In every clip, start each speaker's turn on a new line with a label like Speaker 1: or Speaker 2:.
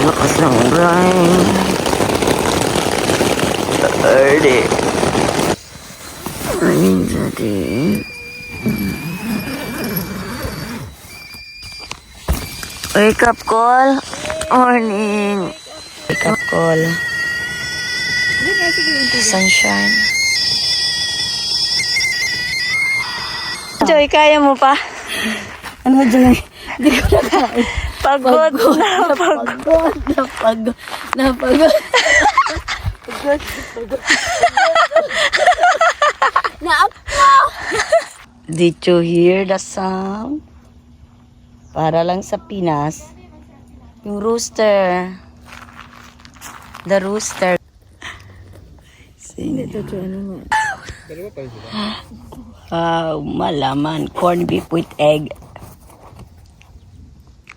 Speaker 1: Lakas ng grind. Early. Morning, Daddy. Wake up call. Morning. Wake up call. Sunshine. Joy, kaya mo pa?
Speaker 2: Ano Joy? Hindi ko na kaya.
Speaker 1: Pagod.
Speaker 2: Napagod.
Speaker 1: Did you hear the sound? Para lang sa Pinas. Yung rooster. The rooster.
Speaker 2: Hindi to ano
Speaker 1: Malaman. Corned beef with egg.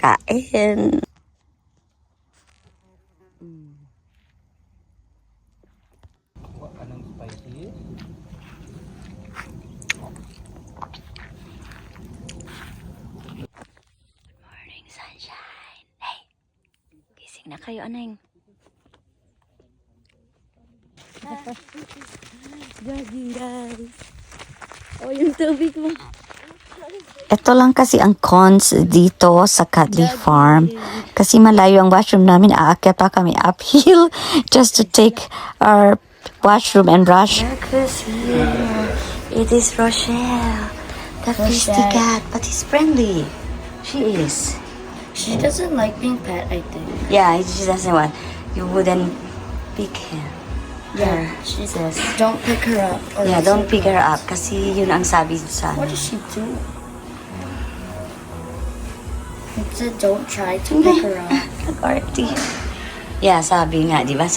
Speaker 1: Kain. Morning sunshine. Hey. Gising na kayo, aneng.
Speaker 2: Jogging guys. Oh, yung tubig mo.
Speaker 1: Ito lang kasi ang cons dito sa Cuddly Farm. Kasi malayo ang washroom namin. Aakyat pa kami uphill just to take our washroom and brush. Marcus here. It is Rochelle. The fisty cat. But he's friendly. She is.
Speaker 2: She doesn't like being pet, I think.
Speaker 1: Yeah, she doesn't want. You wouldn't pick him.
Speaker 2: Yeah, she says, don't pick her up. Or
Speaker 1: Yeah, don't pick her up. Kasi yun ang sabi sa
Speaker 2: What does she do? It said, don't try to pick her up.
Speaker 1: Nag-arty. Yeah, sabi nga, di ba,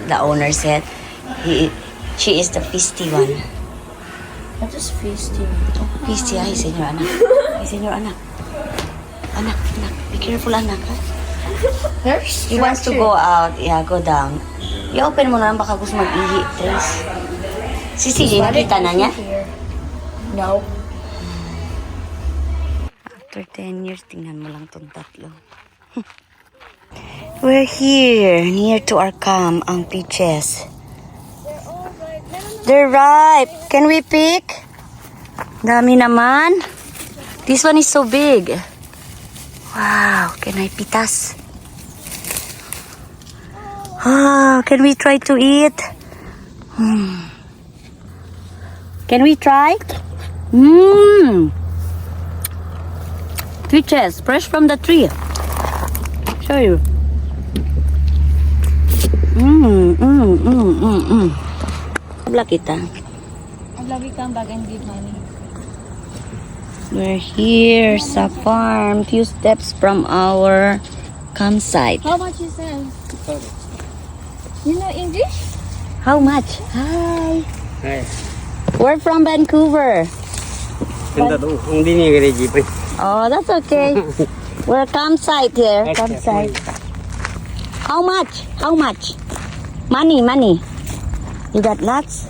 Speaker 1: the owner said, she is the fisty one.
Speaker 2: What does feasting?
Speaker 1: Fisty, ay, senyor anak. Ay, senyor anak. Anak, be careful, anak. Ha? He wants to go out. Yeah, go down. I-open mo na lang, baka gusto mag-ihi, Trace. Si Celine, nakita na niya?
Speaker 2: No.
Speaker 1: After 10 years, tingnan mo lang tong tatlo. We're here, near to our camp, ang peaches. They're ripe. Can we pick? Dami naman. This one is so big. Wow, can I pitas? Oh, can we try to eat? Can we try? Peaches, fresh from the tree. Show you. Habla kita.
Speaker 2: Lagi kang bag and give money.
Speaker 1: We're here sa farm, few steps from our campsite.
Speaker 2: How much is that? You know English?
Speaker 1: How much?
Speaker 2: Hi.
Speaker 3: Hi.
Speaker 1: We're from Vancouver.
Speaker 3: Hindi niya gari-jeep.
Speaker 1: Oh, that's okay. We're campsite here. Campsite. How much? How much? Money. You got lots?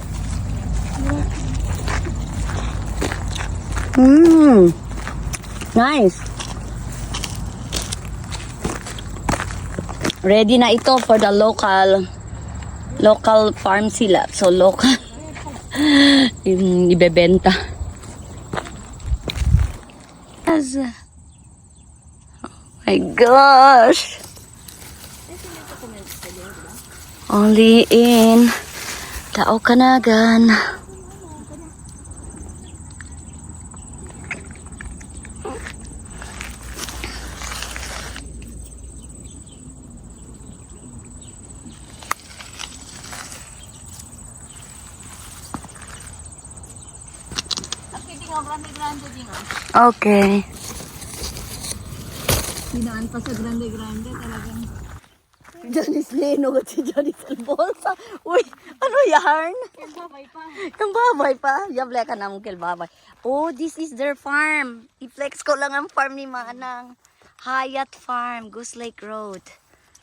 Speaker 1: Nice. Ready na ito for the local farm sila. So local ibebenta. Oh my gosh. Only in the Okanagan. Okay.
Speaker 2: Hinaan pa sa grande-grande talagang. Johnny's Leno at si Johnny's Albolsa.
Speaker 1: Uy, ano yarn?
Speaker 2: Yung babay pa.
Speaker 1: Yung babay pa. Yable ka na mong kilbabay. Oh, this is their farm. I-flex ko lang ang farm ni Manang. Hyatt Farm, Goose Lake Road.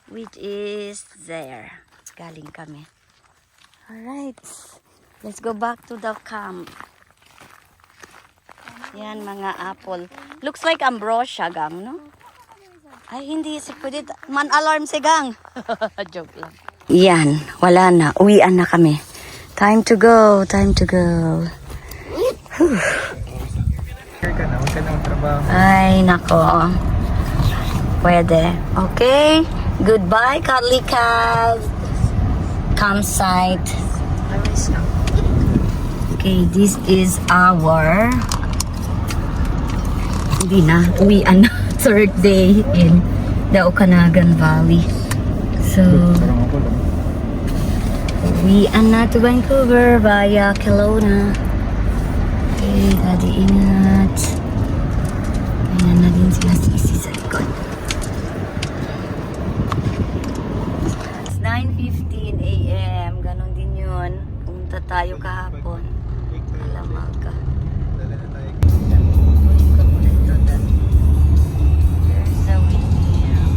Speaker 1: Which is there. Galing kami. Alright. Let's go back to the camp. Yan, mga apple. Looks like ambrosia, gang, no? Ay, hindi. Pwede, man-alarm si Gang. Joke lang. Yan, wala na. Uwian na kami. Time to go, time to go. Ay, nako. Pwede. Okay. Goodbye, Cuddly Cat. Campsite. Okay, this is our... Hindi na. Uwian na. Third day in the Okanagan Valley. So, uwian na to Vancouver via Kelowna. Okay, daddy, ingat. Ayan na din sila sisi sa likod. It's 9:15 a.m. Ganon din yun. Pumunta tayo kahapon. Alamaga. Kunin ko muna ito. There's a windmill.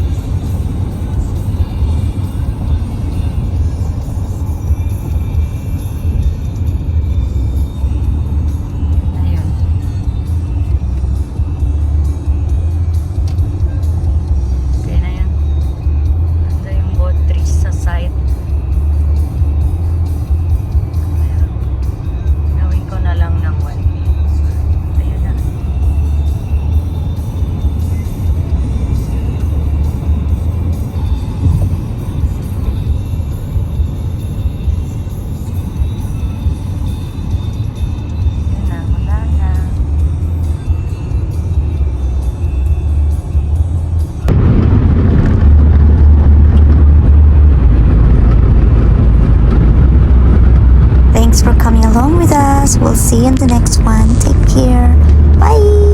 Speaker 1: Ayun. Okay na yan. Ando yung boat trees sa side. Ayan. Gawin ko na lang ng 1 minute. Ayun na. Ayun na, wala na. Thanks for coming along with us. We'll see you in the next one. Take care. Bye.